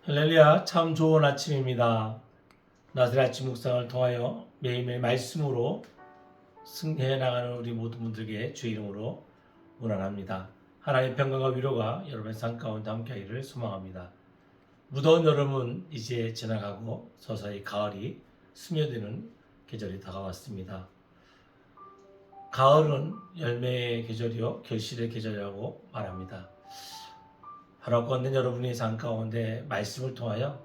할렐루야, 참 좋은 아침입니다. 나들의 아침 묵상을 통하여 매일매일 말씀으로 승리해 나가는 우리 모든 분들에게 주의 이름으로 문안합니다. 하나님의 평강과 위로가 여러분의 삶 가운데 함께하기를 소망합니다. 무더운 여름은 이제 지나가고 서서히 가을이 스며드는 계절이 다가왔습니다. 가을은 열매의 계절이요 결실의 계절이라고 말합니다. 바로 걷는 여러분의 삶 가운데 말씀을 통하여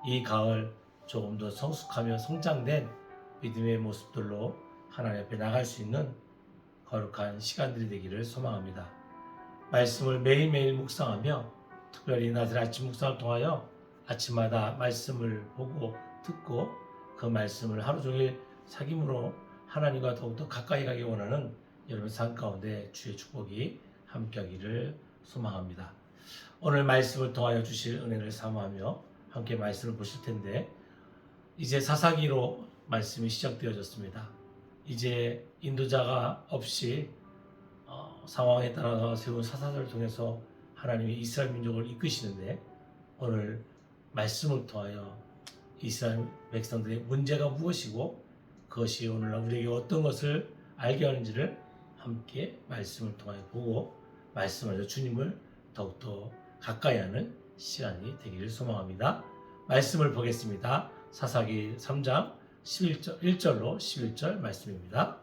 이 가을 조금 더 성숙하며 성장된 믿음의 모습들로 하나님 앞에 나갈 수 있는 거룩한 시간들이 되기를 소망합니다. 말씀을 매일매일 묵상하며 특별히 나들 아침 묵상을 통하여 아침마다 말씀을 보고 듣고 그 말씀을 하루 종일 사귐으로 하나님과 더욱더 가까이 가기 원하는 여러분 삶 가운데 주의 축복이 함께하기를 소망합니다. 오늘 말씀을 통하여 주실 은혜를 사모하며 함께 말씀을 보실 텐데, 이제 사사기로 말씀이 시작되어졌습니다. 이제 인도자가 없이 상황에 따라서 세운 사사들을 통해서 하나님이 이스라엘 민족을 이끄시는데, 오늘 말씀을 통하여 이스라엘 백성들의 문제가 무엇이고 그것이 오늘날 우리에게 어떤 것을 알게 하는지를 함께 말씀을 통하여 보고 말씀을 주님을 더욱더 가까이 하는 시간이 되기를 소망합니다. 말씀을 보겠습니다. 사사기 3장 1절로 11절 말씀입니다.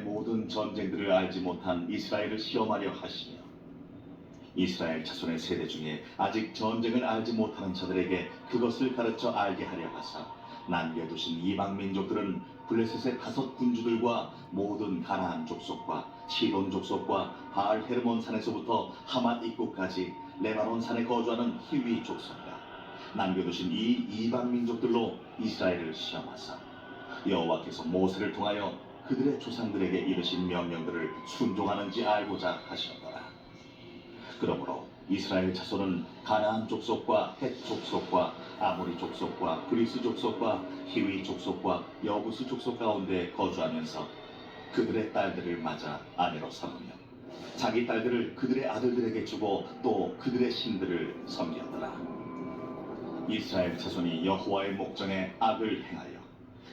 모든 전쟁들을 알지 못한 이스라엘을 시험하려 하시며 이스라엘 자손의 세대 중에 아직 전쟁을 알지 못하는 자들에게 그것을 가르쳐 알게 하려 하사 남겨두신 이방 민족들은 블레셋의 5 군주들과 모든 가나안 족속과 시돈 족속과 바알 헤르몬 산에서부터 하맛 입구까지 레바논 산에 거주하는 히위 족속과 남겨두신 이 이방 민족들로 이스라엘을 시험하사 여호와께서 모세를 통하여 그들의 조상들에게 이르신 명령들을 순종하는지 알고자 하셨더라. 그러므로 이스라엘 자손은 가나안 족속과 헷 족속과 아모리 족속과 그리스 족속과 히위 족속과 여부스 족속 가운데 거주하면서 그들의 딸들을 맞아 아내로 삼으며 자기 딸들을 그들의 아들들에게 주고 또 그들의 신들을 섬겼더라. 이스라엘 자손이 여호와의 목전에 악을 행하여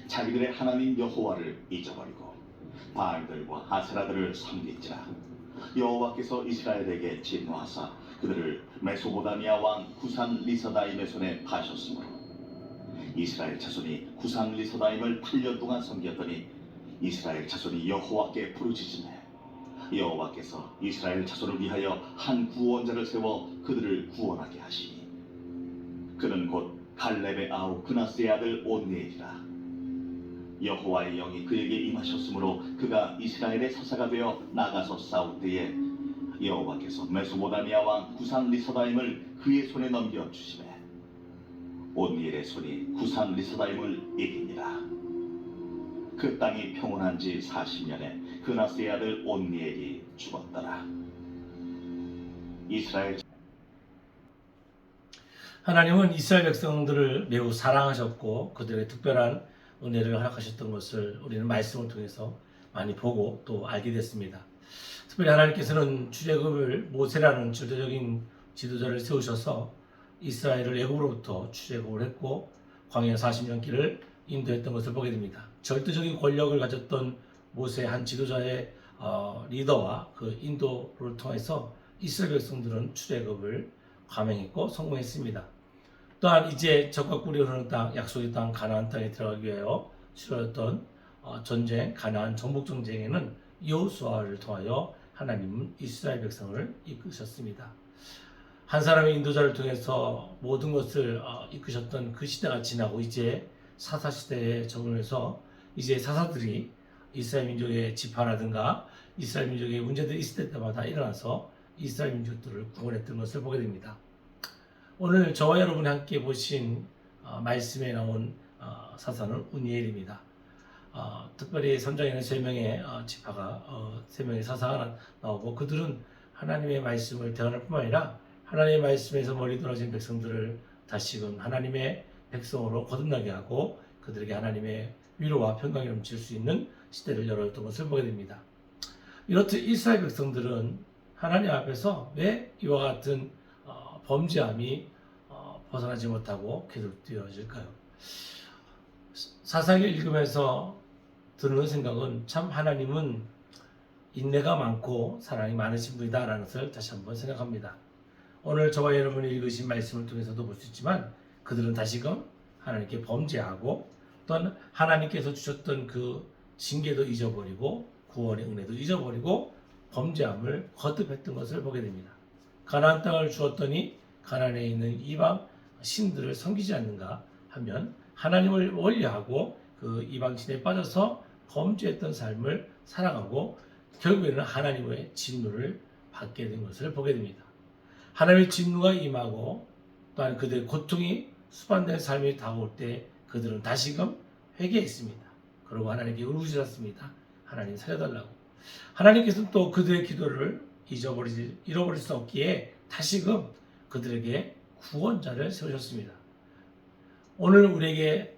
자기들의 하나님 여호와를 잊어버리고 바알들과 아세라들을 섬긴지라. 여호와께서 이스라엘에게 진노하사 그들을 메소보다미아 왕 구산 리서다임의 손에 파셨으므로 이스라엘 자손이 구산 리서다임을 8년 동안 섬겼더니 이스라엘 자손이 여호와께 부르짖으매 여호와께서 이스라엘 자손을 위하여 한 구원자를 세워 그들을 구원하게 하시니 그는 곧 갈렙의 아우 그나스의 아들 온니엘이라. 여호와의 영이 그에게 임하셨으므로 그가 이스라엘의 사사가 되어 나가서 싸울 때에 여호와께서 메소보다미아 왕 구산 리서다임을 그의 손에 넘겨 주시매 온니엘의 손이 구산 리서다임을 이기니라. 그 땅이 평온한 지 40년에 그나스의 아들 온니엘이 죽었더라. 이스라엘 하나님은 이스라엘 백성들을 매우 사랑하셨고 그들의 특별한 은혜를 허락하셨던 것을 우리는 말씀을 통해서 많이 보고 또 알게 됐습니다. 특별히 하나님께서는 출애굽을 모세라는 절대적인 지도자를 세우셔서 이스라엘을 애굽으로부터 출애굽을 했고 광야 40년 길을 인도했던 것을 보게 됩니다. 절대적인 권력을 가졌던 모세 한 지도자의 리더와 그 인도를 통해서 이스라엘 백성들은 출애굽을 감행했고 성공했습니다. 또한 이제 적과 꿀이 흐르는 땅, 약속의 땅 가나안 땅에 들어가기 위하여 치러졌던 전쟁, 가나안 정복 전쟁에는 여호수아를 통하여 하나님은 이스라엘 백성을 이끄셨습니다. 한 사람의 인도자를 통해서 모든 것을 이끄셨던 그 시대가 지나고 이제 사사 시대에 적응해서 이제 사사들이 이스라엘 민족의 지파라든가 이스라엘 민족의 문제들이 있을 때마다 일어나서 이스라엘 민족들을 구원했던 것을 보게 됩니다. 오늘 저와 여러분이 함께 보신 말씀에 나온 사사는 운니엘입니다. 특별히 3장에는 3명의 지파가 3명의 사사가 나오고 그들은 하나님의 말씀을 대언할 뿐만 아니라 하나님의 말씀에서 멀리 떨어진 백성들을 다시금 하나님의 백성으로 거듭나게 하고 그들에게 하나님의 위로와 평강이 넘칠 수 있는 시대를 열어줬던 것을 보게 됩니다. 이렇듯 이스라엘 백성들은 하나님 앞에서 왜 이와 같은 범죄함이 벗어나지 못하고 계속되어질까요? 사사기를 읽으면서 드는 생각은 참 하나님은 인내가 많고 사랑이 많으신 분이다라는 것을 다시 한번 생각합니다. 오늘 저와 여러분이 읽으신 말씀을 통해서도 볼 수 있지만 그들은 다시금 하나님께 범죄하고 또한 하나님께서 주셨던 그 징계도 잊어버리고 구원의 은혜도 잊어버리고 범죄함을 거듭했던 것을 보게 됩니다. 가나안 땅을 주었더니 가나안에 있는 이방 신들을 섬기지 않는가 하면 하나님을 원리하고 그 이방 신에 빠져서 범죄했던 삶을 살아가고 결국에는 하나님의 진노를 받게 된 것을 보게 됩니다. 하나님의 진노가 임하고 또한 그들의 고통이 수반된 삶이 다가올 때 그들은 다시금 회개했습니다. 그리고 하나님께 울부짖었습니다. 하나님 살려달라고. 하나님께서는 또 그들의 기도를 잃어버릴 수 없기에 다시금 그들에게 구원자를 세우셨습니다. 오늘 우리에게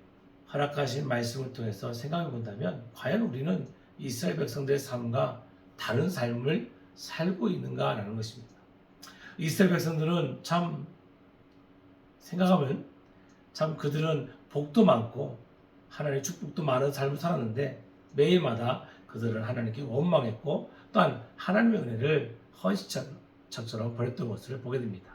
허락하신 말씀을 통해서 생각해 본다면 과연 우리는 이스라엘 백성들의 삶과 다른 삶을 살고 있는가라는 것입니다. 이스라엘 백성들은 참 생각하면 참 그들은 복도 많고 하나님의 축복도 많은 삶을 살았는데 매일마다 그들은 하나님께 원망했고 또한 하나님의 은혜를 헌시처럼 버렸던 것을 보게 됩니다.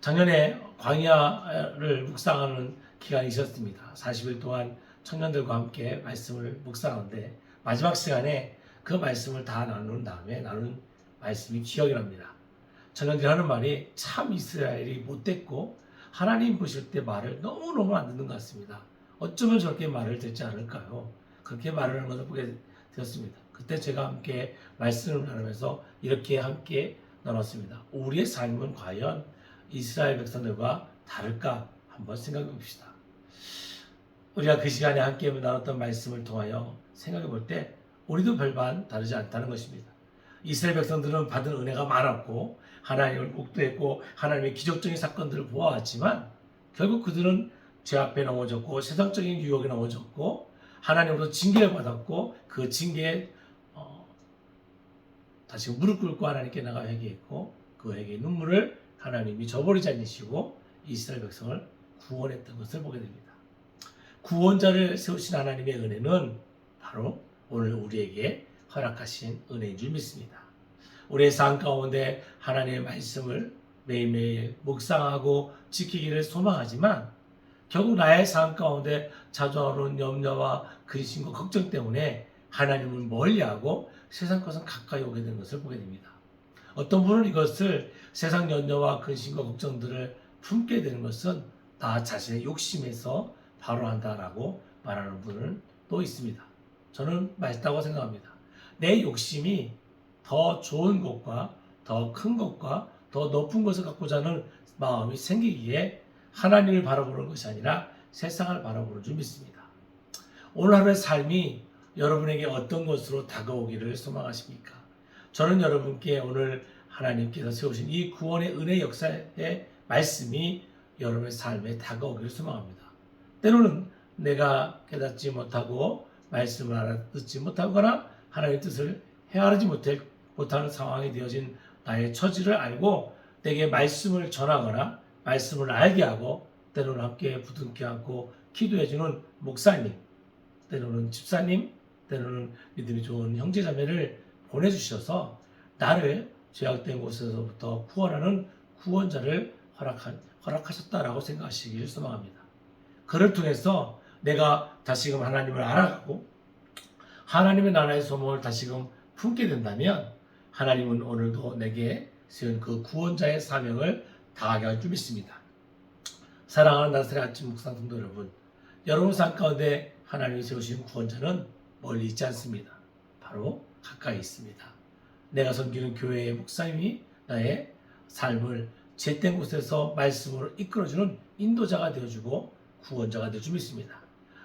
작년에 광야를 묵상하는 기간이 있었습니다. 40일 동안 청년들과 함께 말씀을 묵상하는데 마지막 시간에 그 말씀을 다 나눈 다음에 나눈 말씀이 기억이 납니다. 청년들이 하는 말이 참 이스라엘이 못됐고 하나님 보실 때 말을 너무너무 안 듣는 것 같습니다. 어쩌면 저렇게 말을 듣지 않을까요? 그렇게 말을 하는 것을 보게 되었습니다. 그때 제가 함께 말씀을 나누면서 이렇게 함께 나눴습니다. 우리의 삶은 과연 이스라엘 백성들과 다를까 한번 생각해 봅시다. 우리가 그 시간에 함께 나눴던 말씀을 통하여 생각해 볼 때 우리도 별반 다르지 않다는 것입니다. 이스라엘 백성들은 받은 은혜가 많았고 하나님을 목도했고 하나님의 기적적인 사건들을 보아왔지만 결국 그들은 죄 앞에 넘어졌고 세상적인 유혹에 넘어졌고 하나님으로부터 징계를 받았고 그 징계에 다시 무릎 꿇고 하나님께 나가 회개했고 그 회개의 눈물을 하나님이 저버리지 않으시고 이스라엘 백성을 구원했던 것을 보게 됩니다. 구원자를 세우신 하나님의 은혜는 바로 오늘 우리에게 허락하신 은혜인 줄 믿습니다. 우리의 삶 가운데 하나님의 말씀을 매일매일 묵상하고 지키기를 소망하지만 결국 나의 삶 가운데 찾아오는 염려와 근심과 걱정 때문에 하나님을 멀리하고 세상 것은 가까이 오게 되는 것을 보게 됩니다. 어떤 분은 이것을 세상 염려와 근심과 걱정들을 품게 되는 것은 나 자신의 욕심에서 바로 한다라고 말하는 분은 또 있습니다. 저는 맞다고 생각합니다. 내 욕심이 더 좋은 것과 더 큰 것과 더 높은 것을 갖고자 하는 마음이 생기기에 하나님을 바라보는 것이 아니라 세상을 바라보는 줄 믿습니다. 오늘 하루의 삶이 여러분에게 어떤 것으로 다가오기를 소망하십니까? 저는 여러분께 오늘 하나님께서 세우신 이 구원의 은혜 역사의 말씀이 여러분의 삶에 다가오기를 소망합니다. 때로는 내가 깨닫지 못하고 말씀을 알아듣지 못하거나 하나님의 뜻을 헤아리지 못하는 상황이 되어진 나의 처지를 알고 내게 말씀을 전하거나 말씀을 알게 하고 때로는 함께 부둥켜 안고 기도해주는 목사님, 때로는 집사님, 때로는 믿음이 좋은 형제자매를 보내주셔서 나를 죄악된 곳에서부터 구원하는 구원자를 허락하셨다라고 생각하시길 소망합니다. 그를 통해서 내가 다시금 하나님을 알아가고 하나님의 나라의 소망을 다시금 품게 된다면 하나님은 오늘도 내게 세운 그 구원자의 사명을 다하게 할 줄 믿습니다. 사랑하는 나사렛 아침 묵상 성도 여러분, 여러분 삶 가운데 하나님이 세우신 구원자는 멀리 있지 않습니다. 바로 가까이 있습니다. 내가 섬기는 교회의 목사님이 나의 삶을 제된 곳에서 말씀으로 이끌어주는 인도자가 되어주고 구원자가 되어 줄 믿습니다.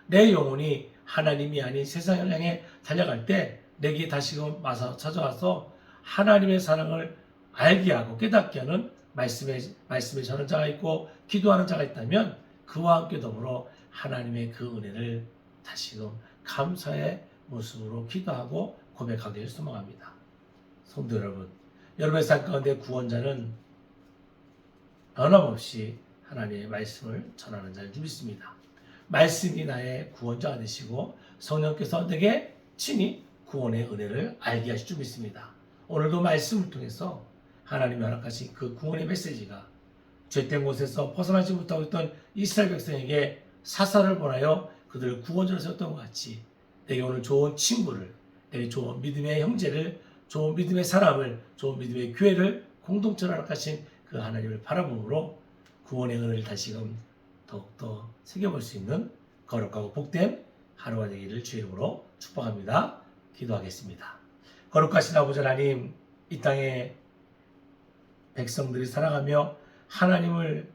내 영혼이 하나님이 아닌 세상을 향해 달려갈 때 내게 다시금 와서 찾아와서 하나님의 사랑을 알게 하고 깨닫게 하는 말씀에 전하는 자가 있고 기도하는 자가 있다면 그와 함께 더불어 하나님의 그 은혜를 다시금 감사의 모습으로 기도하고 고백하기를 소망합니다. 성도 여러분, 여러분의 삶 가운데 구원자는 변함없이 하나님의 말씀을 전하는 자인 줄 믿습니다. 말씀이 나의 구원자가 되시고 성령께서 내게 친히 구원의 은혜를 알게 하실 줄 믿습니다. 오늘도 말씀을 통해서 하나님이 허락하신 그 구원의 메시지가 죄된 곳에서 벗어나지 못하고 있던 이스라엘 백성에게 사사를 보내어 그들을 구원자로 세웠던 것 같이 내게 오늘 좋은 친구를, 내게 좋은 믿음의 형제를, 좋은 믿음의 사람을, 좋은 믿음의 교회를 공동체로 허락하신 그 하나님을 바라봄으로 구원의 은혜를 다시금 더욱더 새겨볼 수 있는 거룩하고 복된 하루가 되기를 주의 이름으로 축복합니다. 기도하겠습니다. 거룩하신 아버지 하나님, 이 땅에 백성들이 살아가며 하나님을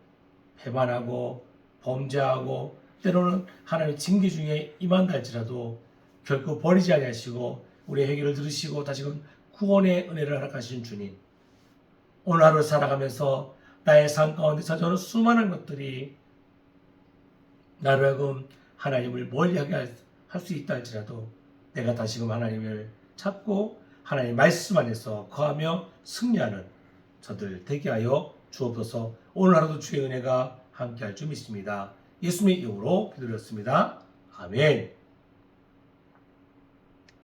배반하고 범죄하고 때로는 하나님의 징계 중에 임한다 할지라도 결코 버리지 아니하시고 우리의 회개를 들으시고 다시금 구원의 은혜를 허락하신 주님, 오늘 하루 살아가면서 나의 삶 가운데 찾아오는 수많은 것들이 나를 하여금 하나님을 멀리하게 할 수 있다 할지라도 내가 다시금 하나님을 찾고 하나님의 말씀 안에서 거하며 승리하는 저들 되게 하여 주옵소서. 오늘 하루도 주의 은혜가 함께할 줄 믿습니다. 예수님의 이름으로 기도드렸습니다. 아멘.